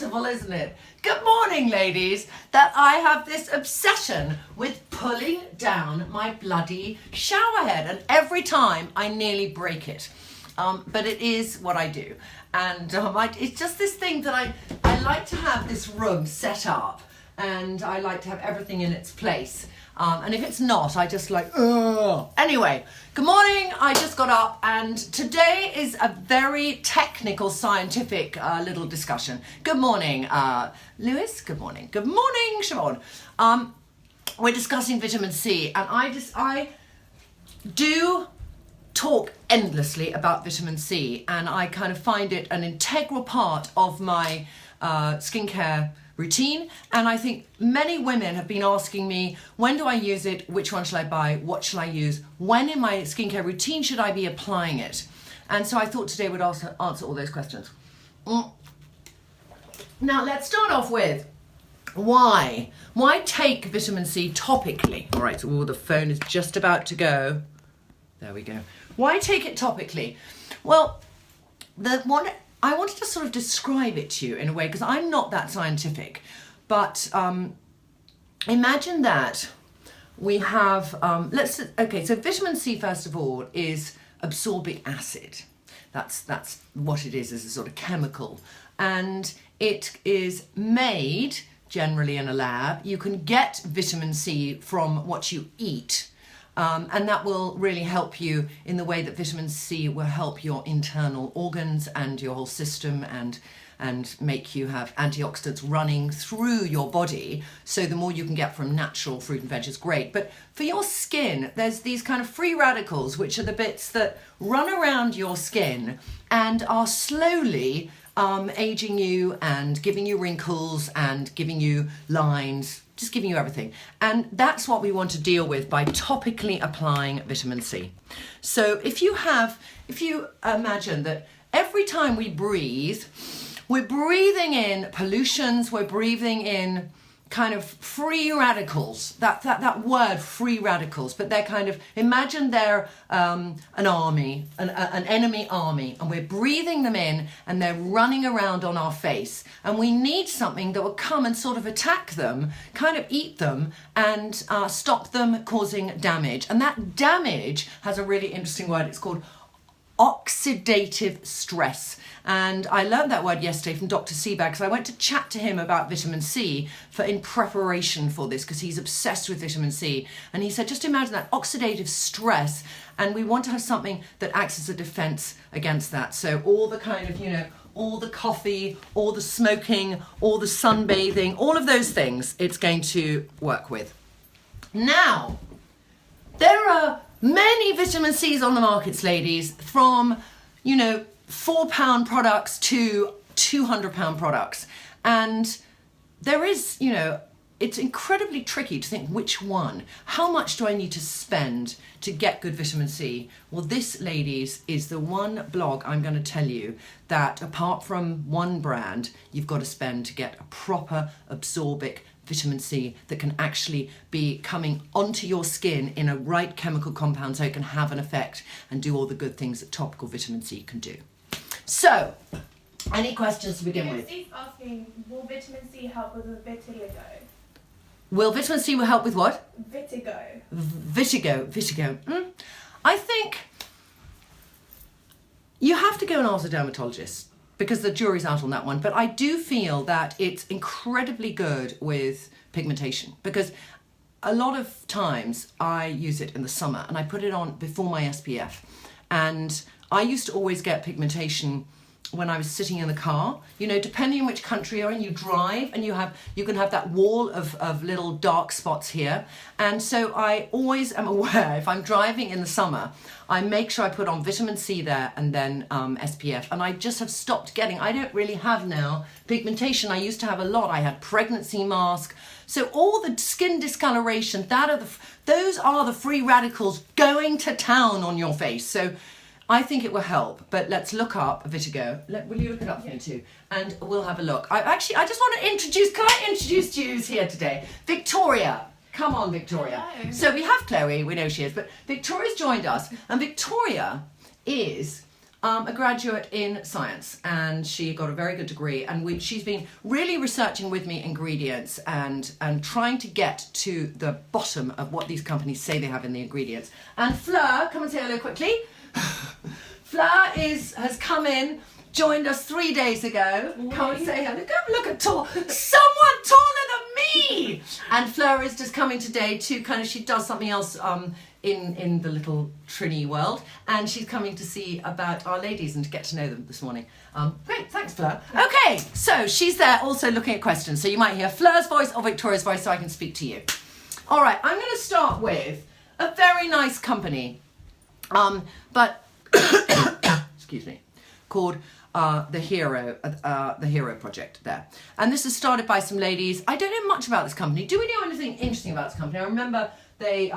beautiful, isn't it? Good morning, ladies. That I have this obsession with pulling down my bloody shower head, and every time I nearly break it. But it is what I do. And it's just this thing that I like to have this room set up, and I like to have everything in its place. And if it's not, I just like, ugh. Anyway, good morning. I just got up, and today is a very technical, scientific little discussion. Good morning, Lewis. Good morning. Good morning, Siobhan. We're discussing vitamin C, and I do talk endlessly about vitamin C, and I kind of find it an integral part of my skincare routine. And I think many women have been asking me, when do I use it? Which one shall I buy? What shall I use? When in my skincare routine should I be applying it? And so I thought today would answer all those questions. Now let's start off with why take vitamin C topically? All right, so the phone is just about to go. There we go. Why take it topically? Well, I wanted to sort of describe it to you in a way, because I'm not that scientific, but imagine that we have, so vitamin C, first of all, is absorbic acid. That's what it is a sort of chemical. And it is made generally in a lab. You can get vitamin C from what you eat. And that will really help you in the way that vitamin C will help your internal organs and your whole system, and make you have antioxidants running through your body. So the more you can get from natural fruit and veg is great. But for your skin, there's these kind of free radicals, which are the bits that run around your skin and are slowly aging you and giving you wrinkles and giving you lines, just giving you everything. And that's what we want to deal with by topically applying vitamin C. So if you imagine that every time we breathe, we're breathing in pollutions, we're breathing in kind of free radicals, that word, free radicals, but they're kind of, imagine they're an army, an enemy army, and we're breathing them in, and they're running around on our face, and we need something that will come and sort of attack them, kind of eat them, and stop them causing damage. And that damage has a really interesting word. It's called oxidative stress. And I learned that word yesterday from Dr. Seabag, because I went to chat to him about vitamin C in preparation for this, because he's obsessed with vitamin C. And he said, just imagine that oxidative stress, and we want to have something that acts as a defense against that. So all the kind of, all the coffee, all the smoking, all the sunbathing, all of those things, it's going to work with. Now, there are many vitamin C's on the markets, ladies, from, £4 products to £200 products. And there is, it's incredibly tricky to think which one. How much do I need to spend to get good vitamin C? Well, this, ladies, is the one blog I'm going to tell you that apart from one brand, you've got to spend to get a proper absorbic vitamin C that can actually be coming onto your skin in a right chemical compound, so it can have an effect and do all the good things that topical vitamin C can do. So, any questions to begin with? Steve's asking, will vitamin C help with vitiligo? Will vitamin C help with what? Vitiligo. Vitiligo. I think you have to go and ask a dermatologist, because the jury's out on that one. But I do feel that it's incredibly good with pigmentation, because a lot of times I use it in the summer and I put it on before my SPF. And I used to always get pigmentation when I was sitting in the car. Depending on which country you're in, you drive and you can have that wall of little dark spots here. And so I always am aware, if I'm driving in the summer, I make sure I put on vitamin C there and then SPF. And I just have stopped getting, I don't really have now pigmentation. I used to have a lot. I had pregnancy mask. So all the skin discoloration, those are the free radicals going to town on your face. So I think it will help, but let's look up Vitigo. Will you look it up for me too? And we'll have a look. I just want to introduce, can I introduce Jews here today? Victoria. Come on, Victoria. Hello. So we have Chloe, we know she is, but Victoria's joined us, and Victoria is a graduate in science, and she got a very good degree, and she's been really researching with me ingredients and trying to get to the bottom of what these companies say they have in the ingredients. And Fleur, come and say hello quickly. Fleur has come in, joined us 3 days ago. Come and say hello. Go look at someone taller than me. And Fleur is just coming today to she does something else in the little Trinny world, and she's coming to see about our ladies and to get to know them this morning. Great, thanks Fleur. Okay, so she's there also looking at questions, so you might hear Fleur's voice or Victoria's voice so I can speak to you. All right, I'm going to start with a very nice company, but excuse me, called the Hero Project there. And this is started by some ladies. I don't know much about this company. Do we know anything interesting about this company? I remember they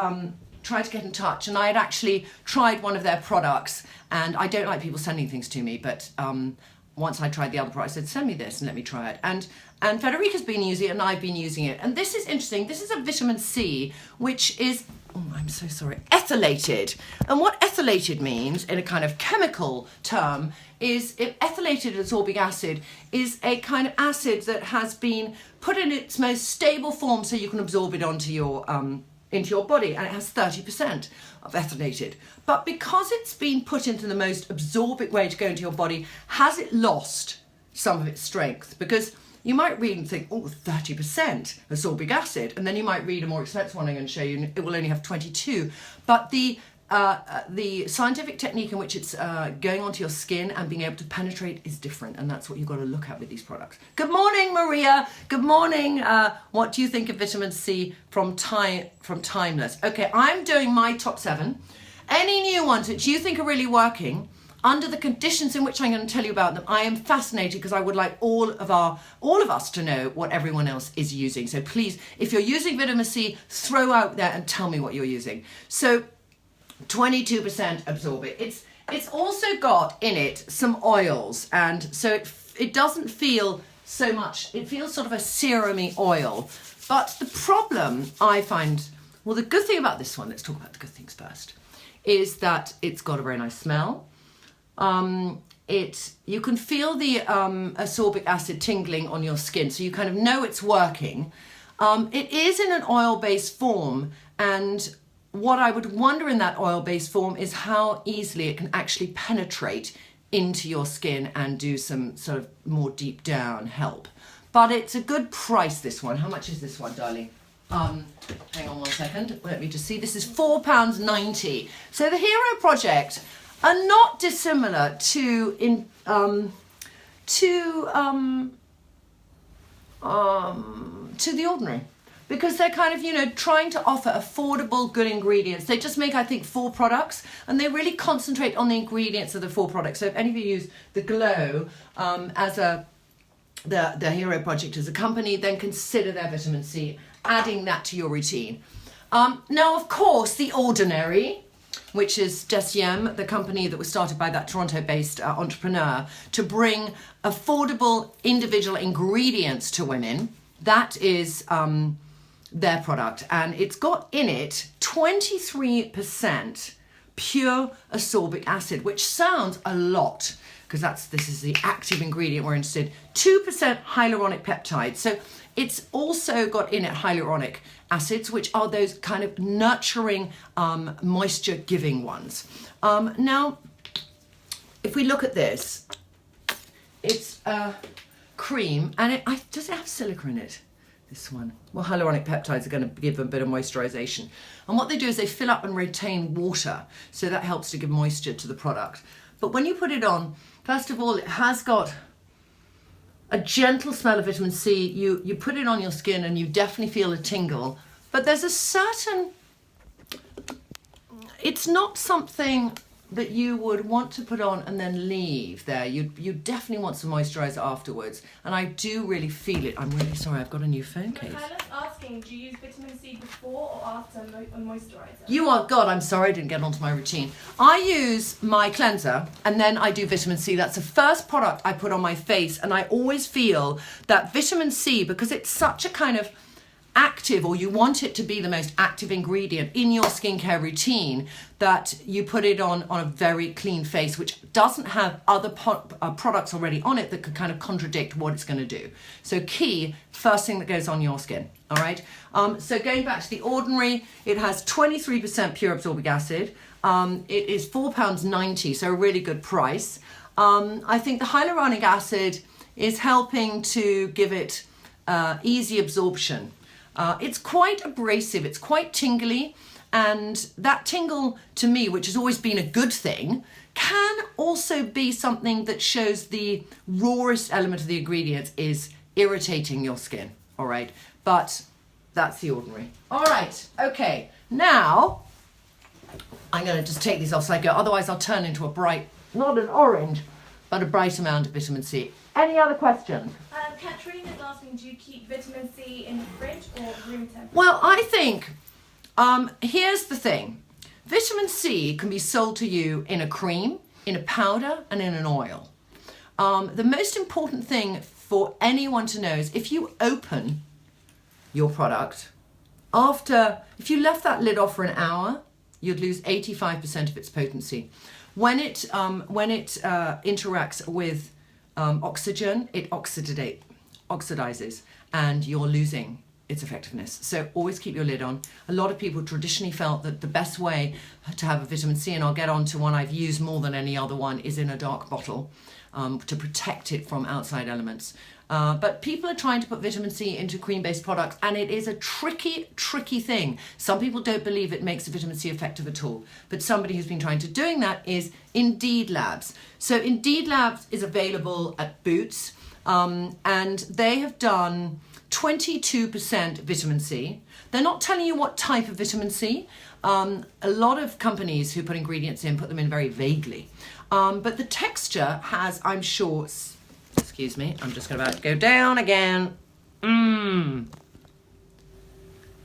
tried to get in touch, and I had actually tried one of their products, and I don't like people sending things to me, but once I tried the other product, I said, send me this and let me try it. And Federica's been using it, and I've been using it. And this is interesting. This is a vitamin C, which is, oh, I'm so sorry, ethylated. And what ethylated means, in a kind of chemical term, is ethylated ascorbic acid is a kind of acid that has been put in its most stable form so you can absorb it onto your into your body, and it has 30% of ethylated. But because it's been put into the most absorbic way to go into your body, has it lost some of its strength? Because you might read and think, oh, 30% ascorbic acid, and then you might read a more expensive one I'm going to show you, and it will only have 22. But the scientific technique in which it's going onto your skin and being able to penetrate is different, and that's what you've got to look at with these products. Good morning, Maria. Good morning. What do you think of vitamin C from Timeless? Okay, I'm doing my top 7. Any new ones which you think are really working, under the conditions in which I'm going to tell you about them, I am fascinated because I would like all of us to know what everyone else is using. So please, if you're using vitamin C, throw out there and tell me what you're using. So 22% absorb it. It's also got in it some oils, and so it doesn't feel so much. It feels sort of a serumy oil. But the problem I find, well, the good thing about this one, let's talk about the good things first, is that it's got a very nice smell. You can feel the ascorbic acid tingling on your skin, so you kind of know it's working. It is in an oil-based form, and what I would wonder in that oil-based form is how easily it can actually penetrate into your skin and do some sort of more deep down help. But it's a good price, this one. How much is this one, darling? Hang on one second. Let me just see. This is £4.90. So the Hero Project are not dissimilar to the Ordinary, because they're kind of, trying to offer affordable, good ingredients. They just make, I think, 4 products, and they really concentrate on the ingredients of the 4 products. So if any of you use the Glow the Hero Project as a company, then consider their vitamin C, adding that to your routine. Now, of course, the Ordinary, which is Deciem, the company that was started by that Toronto-based entrepreneur to bring affordable individual ingredients to women. That is their product, and it's got in it 23% pure ascorbic acid, which sounds a lot because this is the active ingredient we're interested in. 2% hyaluronic peptides. So it's also got in it hyaluronic acids, which are those kind of nurturing, moisture-giving ones. Now, if we look at this, it's Creme, and does it have silica in it? This one. Well, hyaluronic peptides are going to give a bit of moisturization. And what they do is they fill up and retain water, so that helps to give moisture to the product. But when you put it on, first of all, it has got a gentle smell of vitamin C. You put it on your skin and you definitely feel a tingle. But there's a certain, it's not something that you would want to put on and then leave there. You definitely want some moisturizer afterwards. And I do really feel it. I'm really sorry, I've got a new phone case. Michaela's asking, do you use vitamin C before or after a moisturizer? You are, God, I'm sorry I didn't get onto my routine. I use my cleanser and then I do vitamin C. That's the first product I put on my face, and I always feel that vitamin C, because it's such a kind of active, or you want it to be the most active ingredient in your skincare routine, that you put it on a very clean face, which doesn't have other products already on it that could kind of contradict what it's going to do. So key, first thing that goes on your skin. All right. So going back to the Ordinary, it has 23% pure absorbic acid. It is £4.90, so a really good price. I think the hyaluronic acid is helping to give it easy absorption. It's quite abrasive, it's quite tingly, and that tingle to me, which has always been a good thing, can also be something that shows the rawest element of the ingredients is irritating your skin, all right? But that's the Ordinary. All right, okay, now I'm going to just take these off so I go, otherwise I'll turn into a bright, not an orange, but a bright amount of vitamin C. Any other questions? Katrina is asking, do you keep vitamin C in the fridge or room temperature? Well, I think, here's the thing. Vitamin C can be sold to you in a cream, in a powder, and in an oil. The most important thing for anyone to know is if you open your product, if you left that lid off for an hour, you'd lose 85% of its potency. When it interacts with oxygen, it oxidizes, and you're losing its effectiveness. So always keep your lid on. A lot of people traditionally felt that the best way to have a vitamin C, and I'll get on to one I've used more than any other one, is in a dark bottle to protect it from outside elements. But people are trying to put vitamin C into cream-based products, and it is a tricky thing. Some people don't believe it makes the vitamin C effective at all, but somebody who's been trying to doing that is Indeed Labs. So Indeed Labs is available at Boots, and they have done 22% vitamin C. They're not telling you what type of vitamin C. A lot of companies who put ingredients in put them in very vaguely. But the texture has, I'm sure, excuse me, I'm just about to go down again.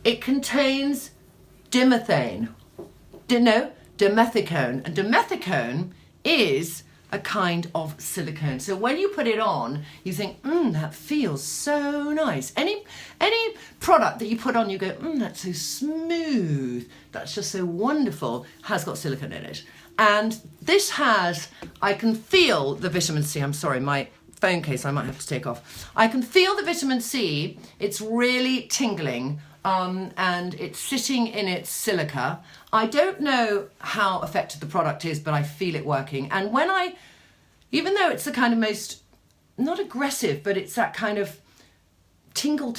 It contains dimethane. Dimethicone. And dimethicone is a kind of silicone. So when you put it on, you think, that feels so nice. Any product that you put on, you go, that's so smooth. That's just so wonderful. Has got silicone in it. And this has, I can feel the vitamin C. I'm sorry, my phone case I might have to take off. I can feel the vitamin C. It's really tingling, and it's sitting in its silica. I don't know how effective the product is, but I feel it working. And when even though it's the kind of most, not aggressive, but it's that kind of tingle,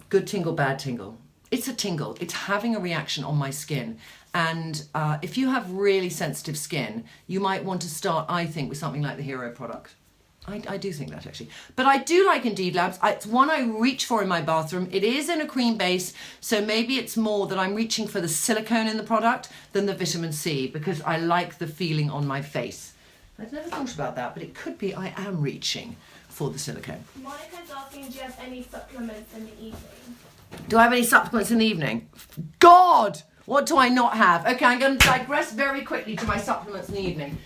good tingle, bad tingle. It's a tingle. It's having a reaction on my skin. And if you have really sensitive skin, you might want to start, I think, with something like the Hero product. I do think that, actually. But I do like Indeed Labs. It's one I reach for in my bathroom. It is in a cream base, so maybe it's more that I'm reaching for the silicone in the product than the vitamin C, because I like the feeling on my face. I've never thought about that, but it could be I am reaching for the silicone. Monica's asking, do you have any supplements in the evening? Do I have any supplements in the evening? God! What do I not have? Okay, I'm going to digress very quickly to my supplements in the evening,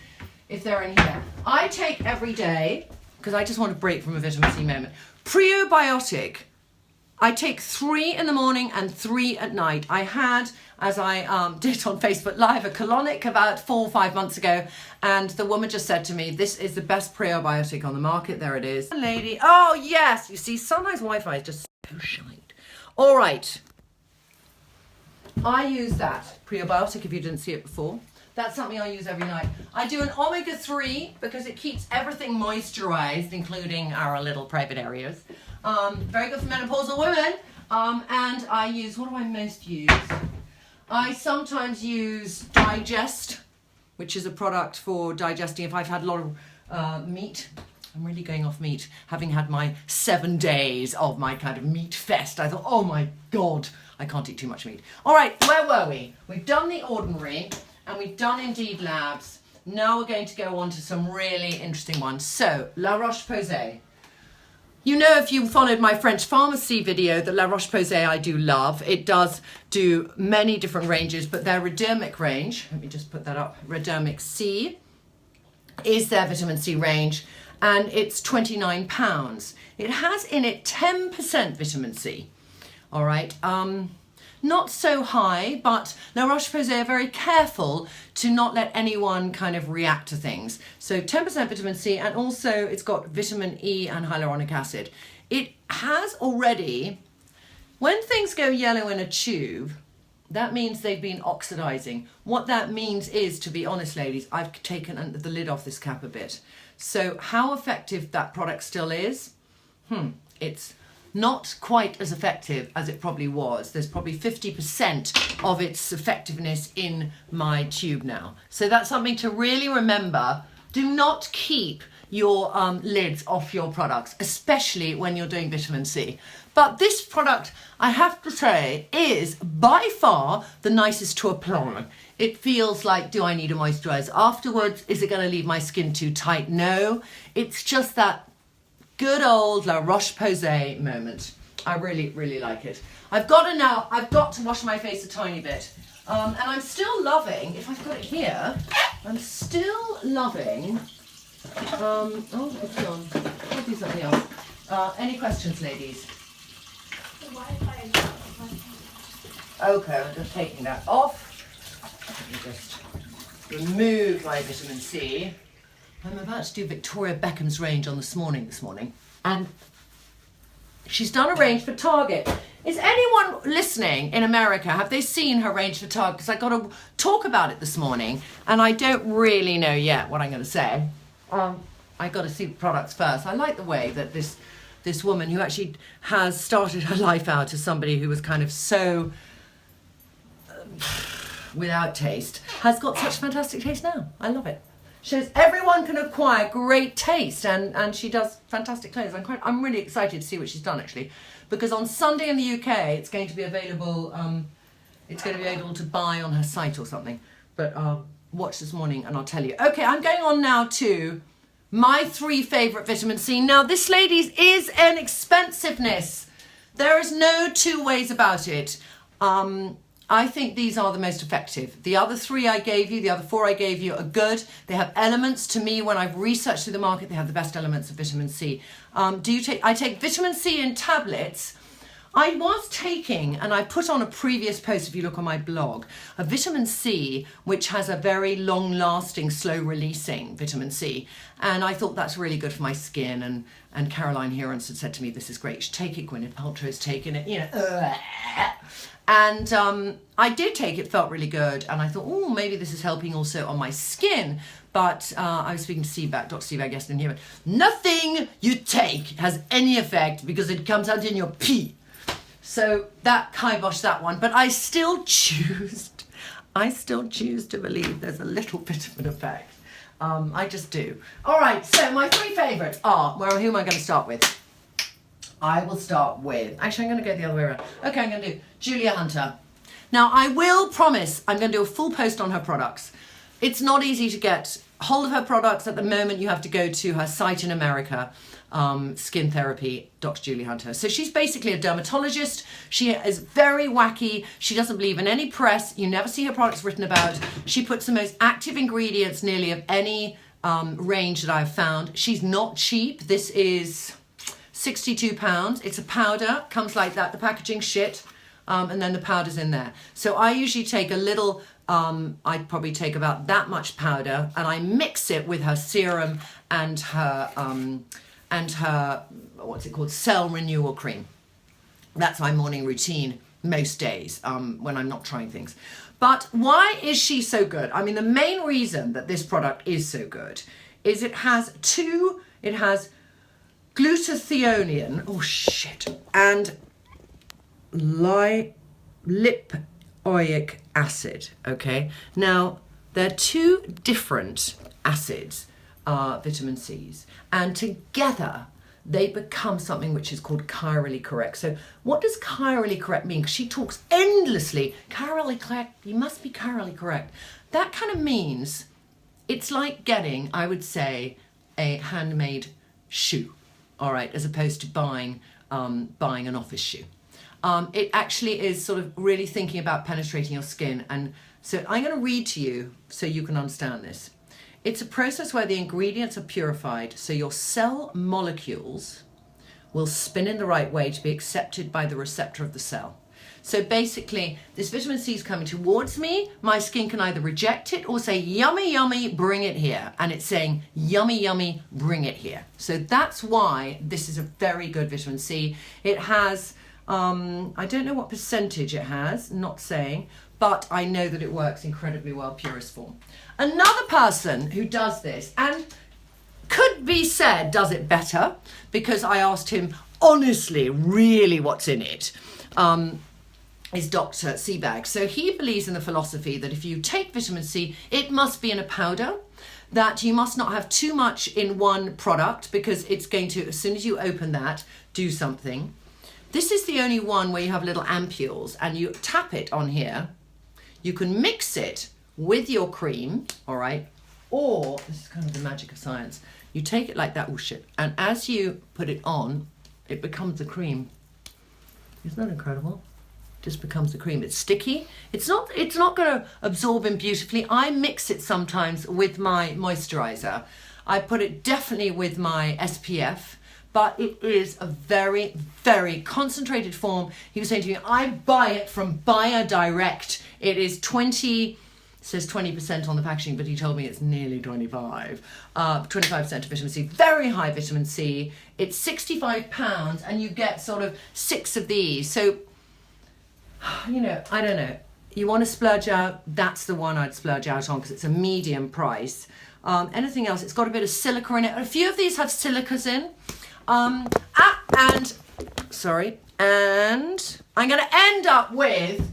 if they're in here. I take every day, because I just want to break from a vitamin C moment, prebiotic. I take 3 in the morning and 3 at night. I had, as I did on Facebook Live, a colonic about 4 or 5 months ago, and the woman just said to me, this is the best prebiotic on the market. There it is. Lady, oh yes, you see, sometimes Wi-Fi is just so shite. All right. I use that prebiotic, if you didn't see it before. That's something I use every night. I do an omega-3 because it keeps everything moisturized, including our little private areas. Very good for menopausal women. And I use, what do I most use? I sometimes use Digest, which is a product for digesting if I've had a lot of meat. I'm really going off meat. Having had my 7 days of my kind of meat fest, I thought, oh my God, I can't eat too much meat. All right, where were we? We've done the Ordinary and we've done Indeed Labs. Now we're going to go on to some really interesting ones. So, La Roche-Posay. You know, if you followed my French pharmacy video, the La Roche-Posay I do love. It does do many different ranges, but their Redermic range, let me just put that up, Redermic C, is their vitamin C range, and it's £29. It has in it 10% vitamin C. all right? Not so high, but La Roche-Posay are very careful to not let anyone kind of react to things. So 10% vitamin C, and also it's got vitamin E and hyaluronic acid. It has already, when things go yellow in a tube, that means they've been oxidizing. What that means is, to be honest, ladies, I've taken the lid off this cap a bit. So how effective that product still is, it's not quite as effective as it probably was. There's probably 50% of its effectiveness in my tube now. So that's something to really remember. Do not keep your lids off your products, especially when you're doing vitamin C. But this product, I have to say, is by far the nicest to apply. It feels like, do I need a moisturizer afterwards? Is it going to leave my skin too tight? No, it's just that good old La Roche-Posay moment. I really, really like it. I've got to wash my face a tiny bit. And I'm still loving, if I've got it here, I'm still loving, oh, it's gone. I'll do something else. Any questions, ladies? Okay, I'm just taking that off. Let me just remove my vitamin C. I'm about to do Victoria Beckham's range on this morning, and she's done a range for Target. Is anyone listening in America, have they seen her range for Target? Because I got to talk about it this morning, and I don't really know yet what I'm going to say. I got to see the products first. I like the way that this woman, who actually has started her life out as somebody who was kind of so without taste, has got such fantastic taste now. I love it. Shows everyone can acquire great taste, and she does fantastic clothes. I'm really excited to see what she's done, actually, because on Sunday in the UK it's going to be available. It's going to be able to buy on her site or something. But watch this morning and I'll tell you. Okay, I'm going on now to my 3 favourite vitamin C. Now this, ladies, is an expensiveness. There is no two ways about it. I think these are the most effective. The other 3 I gave you, the other 4 I gave you are good. They have elements, to me, when I've researched through the market, they have the best elements of vitamin C. I take vitamin C in tablets. I was taking, and I put on a previous post, if you look on my blog, a vitamin C, which has a very long-lasting, slow-releasing vitamin C. And I thought that's really good for my skin. And Caroline Herons had said to me, this is great, you should take it. Gwyneth Paltrow's taken it, you know. And I did take it, felt really good. And I thought, oh, maybe this is helping also on my skin. But I was speaking to Dr. Seaback yesterday, and he went, nothing you take has any effect because it comes out in your pee. So that kiboshed that one, but I still choose to believe there's a little bit of an effect. I just do. All right, so my 3 favourites are, well, who am I going to start with? I will start with, actually I'm going to go the other way around. Okay, I'm going to do Julia Hunter. Now I will promise I'm going to do a full post on her products. It's not easy to get hold of her products at the moment. You have to go to her site in America. Skin Therapy, Dr. Julie Hunter. So she's basically a dermatologist. She is very wacky. She doesn't believe in any press. You never see her products written about. She puts the most active ingredients nearly of any range that I've found. She's not cheap. This is £62. It's a powder, comes like that. The packaging shit, and then the powder's in there. So I usually take a little, I'd probably take about that much powder, and I mix it with her serum and her what's it called, cell renewal cream. That's my morning routine most days when I'm not trying things. But why is she so good? I mean, the main reason that this product is so good is it has glutathione, oh shit, and lipoic acid, okay? Now, they're 2 different acids, vitamin C's, and together they become something which is called chirally correct. So what does chirally correct mean? Because she talks endlessly, chirally correct, you must be chirally correct. That kind of means it's like getting, I would say, a handmade shoe, all right, as opposed to buying an office shoe. It actually is sort of really thinking about penetrating your skin. And so I'm going to read to you so you can understand this. It's a process where the ingredients are purified so your cell molecules will spin in the right way to be accepted by the receptor of the cell. So basically, this vitamin C is coming towards me. My skin can either reject it or say, yummy, yummy, bring it here. And it's saying, yummy, yummy, bring it here. So that's why this is a very good vitamin C. It has, I don't know what percentage it has, not saying, but I know that it works incredibly well, purest form. Another person who does this, and could be said does it better, because I asked him, honestly, really what's in it, is Dr. Seabag. So he believes in the philosophy that if you take vitamin C, it must be in a powder, that you must not have too much in one product because it's going to, as soon as you open that, do something. This is the only one where you have little ampules and you tap it on here. You can mix it with your cream, all right? Or, this is kind of the magic of science, you take it like that, oh shit, and as you put it on, it becomes a cream. Isn't that incredible? Just becomes the cream. It's sticky. It's not going to absorb in beautifully. I mix it sometimes with my moisturiser. I put it definitely with my SPF, but it is a very, very concentrated form. He was saying to me, I buy it from Buyer Direct. It is 20, says 20% on the packaging, but he told me it's nearly 25. 25% of vitamin C, very high vitamin C. It's £65 and you get sort of 6 of these. So, you know, I don't know. You want to splurge out, that's the one I'd splurge out on because it's a medium price. Anything else, it's got a bit of silica in it. A few of these have silicas in. And I'm going to end up with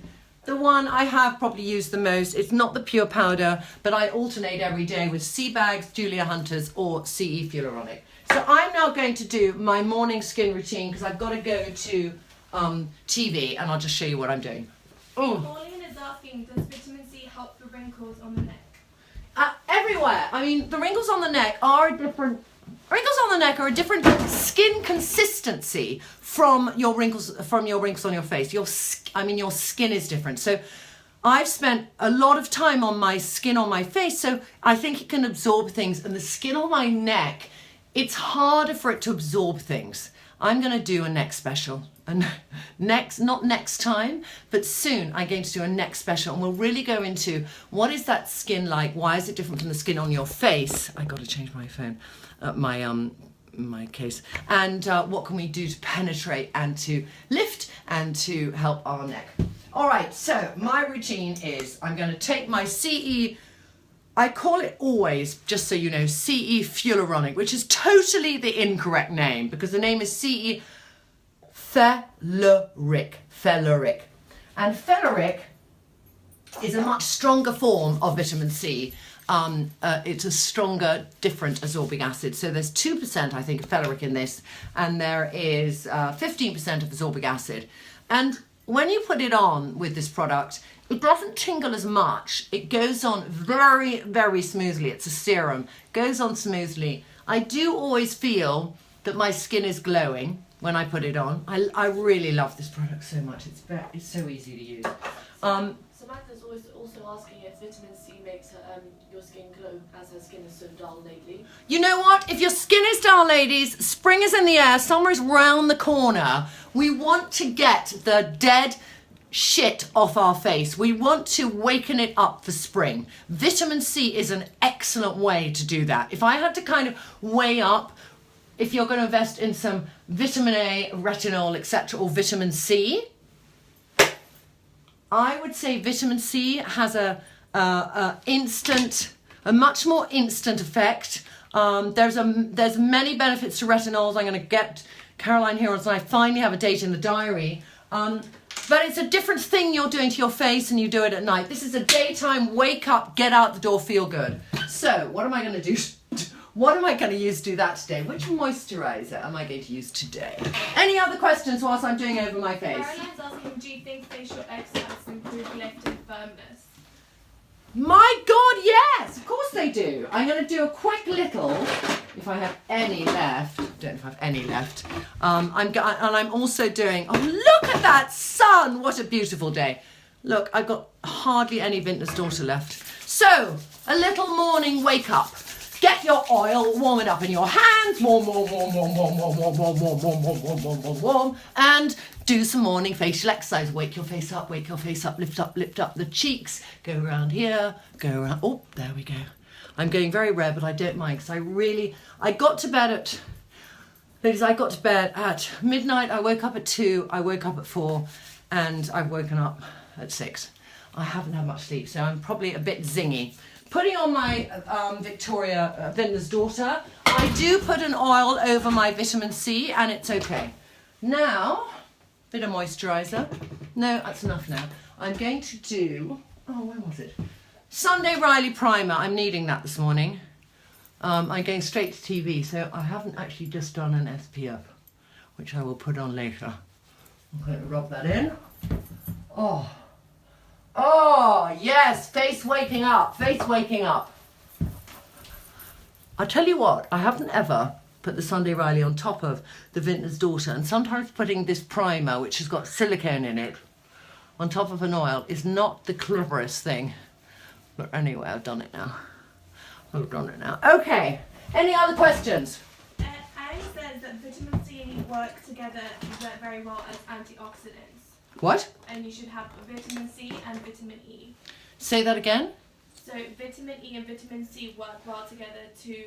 the one I have probably used the most. It's not the pure powder, but I alternate every day with Seabags, Julia Hunters, or CE Fulleronic. So I'm now going to do my morning skin routine because I've got to go to TV, and I'll just show you what I'm doing. Pauline is asking, does vitamin C help the wrinkles on the neck? Everywhere. I mean, the wrinkles on the neck are a different skin consistency from your wrinkles on your face. Your skin is different. So I've spent a lot of time on my skin on my face, so I think it can absorb things, and the skin on my neck, it's harder for it to absorb things. I'm going to do a neck special. And not next time, but soon I'm going to do a neck special, and we'll really go into what is that skin like, why is it different from the skin on your face. I got to change my phone, my case, and what can we do to penetrate and to lift and to help our neck. All right, so my routine is I'm going to take my CE, I call it always, just so you know, CE Fulleronic, which is totally the incorrect name because the name is CE Felleric. And Felleric is a much stronger form of vitamin C. It's a stronger, different ascorbic acid. So there's 2%, I think, of Felleric in this, and there is 15% of ascorbic acid. And when you put it on with this product, it doesn't tingle as much. It goes on very, very smoothly. It's a serum. Goes on smoothly. I do always feel that my skin is glowing when I put it on. I really love this product so much. It's so easy to use. Samantha's also asking if vitamin C makes your skin glow, as her skin is so dull lately. You know what? If your skin is dull, ladies, spring is in the air, summer is round the corner. We want to get the dead shit off our face. We want to waken it up for spring. Vitamin C is an excellent way to do that. If I had to kind of weigh up, if you're going to invest in some vitamin A, retinol, etc., or vitamin C, I would say vitamin C has a much more instant effect. There's many benefits to retinols. I'm going to get Caroline here on, so I finally have a date in the diary. But it's a different thing you're doing to your face, and you do it at night. This is a daytime wake up, get out the door, feel good. So what am I going to do? What am I going to use to do that today? Which moisturiser am I going to use today? Any other questions whilst I'm doing over my face? Caroline's asking, do you think facial extracts improve lift and firmness? My God, yes! Of course they do. I'm going to do a quick little, if I have any left. Don't know if I have any left. I'm also doing, oh, look at that sun! What a beautiful day. Look, I've got hardly any Vintner's Daughter left. So, a little morning wake up. Get your oil, warm it up in your hands, warm, warm, warm, warm, warm, warm, warm, warm, warm, warm, warm, warm, warm, warm, warm, and do some morning facial exercise. Wake your face up, lift up the cheeks, go around here, go around, oh, there we go. I'm going very rare, but I don't mind, because I got to bed at, ladies, I got to bed at midnight, I woke up at 2, I woke up at 4, and I've woken up at 6. I haven't had much sleep, so I'm probably a bit zingy. Putting on my Victoria Vintner's Daughter. I do put an oil over my vitamin C and it's okay. Now, bit of moisturiser. No, that's enough now. I'm going to do, oh, where was it? Sunday Riley Primer. I'm needing that this morning. I'm going straight to TV, so I haven't actually just done an SPF, which I will put on later. I'm going to rub that in. Oh. Oh, yes, face waking up, face waking up. I'll tell you what, I haven't ever put the Sunday Riley on top of the Vintner's Daughter, and sometimes putting this primer, which has got silicone in it, on top of an oil is not the cleverest thing. But anyway, I've done it now. I've done it now. Okay, any other questions? Annie says that vitamin C work together very well as antioxidants. What? And you should have vitamin C and vitamin E. Say that again? So vitamin E and vitamin C work well together to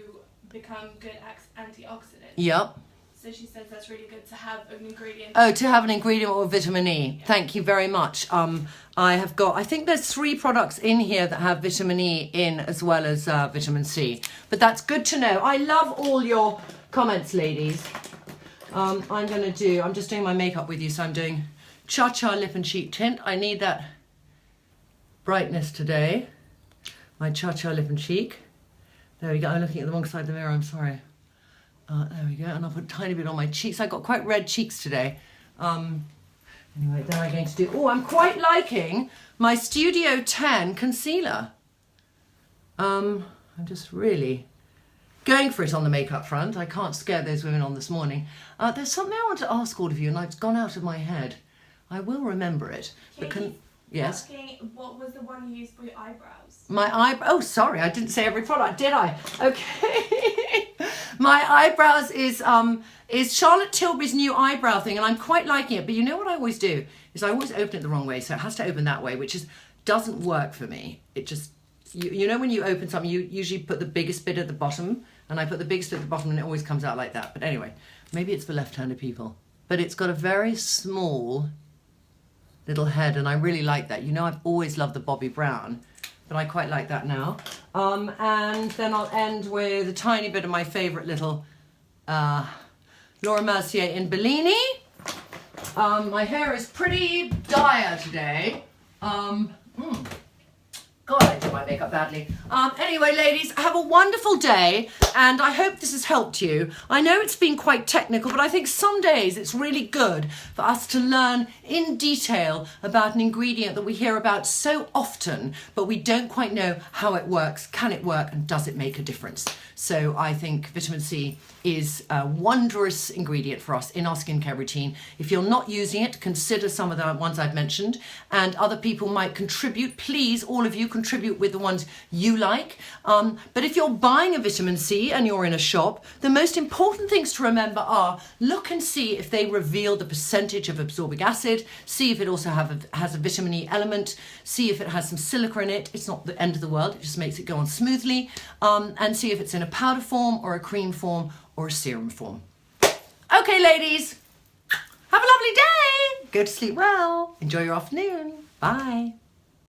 become good antioxidants. Yep. So she says that's really good to have an ingredient. Oh, to have an ingredient with vitamin E. Yeah. Thank you very much. I think there's 3 products in here that have vitamin E in as well as vitamin C. But that's good to know. I love all your comments, ladies. I'm just doing my makeup with you, so I'm doing Cha-Cha Lip and Cheek Tint. I need that brightness today. My Cha-Cha Lip and Cheek. There we go. I'm looking at the wrong side of the mirror. I'm sorry. There we go. And I'll put a tiny bit on my cheeks. I got quite red cheeks today. Anyway, then I'm going to do... Oh, I'm quite liking my Studio 10 concealer. I'm just really going for it on the makeup front. I can't scare those women on this morning. There's something I want to ask all of you, and it's gone out of my head. I will remember it. Yes? Asking, what was the one you used for your eyebrows? Oh, sorry, I didn't say every product, did I? Okay. My eyebrows is Charlotte Tilbury's new eyebrow thing, and I'm quite liking it. But you know what I always do? Is I always open it the wrong way, so it has to open that way, which doesn't work for me. It just, you know when you open something, you usually put the biggest bit at the bottom, and I put the biggest bit at the bottom, and it always comes out like that. But anyway, maybe it's for left-handed people. But it's got a very small little head, and I really like that. You know, I've always loved the Bobbi Brown, but I quite like that now. And then I'll end with a tiny bit of my favourite little Laura Mercier in Bellini. My hair is pretty dire today. God, I did my makeup badly. Anyway, ladies, have a wonderful day, and I hope this has helped you. I know it's been quite technical, but I think some days it's really good for us to learn in detail about an ingredient that we hear about so often, but we don't quite know how it works, can it work, and does it make a difference? So I think vitamin C is a wondrous ingredient for us in our skincare routine. If you're not using it, consider some of the ones I've mentioned, and other people might contribute. Please, all of you, contribute with the ones you like. But if you're buying a vitamin C and you're in a shop, the most important things to remember are look and see if they reveal the percentage of absorbic acid, see if it also has a vitamin E element, see if it has some silica in it. It's not the end of the world, it just makes it go on smoothly, and see if it's in a powder form or a cream form or a serum form. Okay, ladies, have a lovely day. Go to sleep well. Enjoy your afternoon. Bye.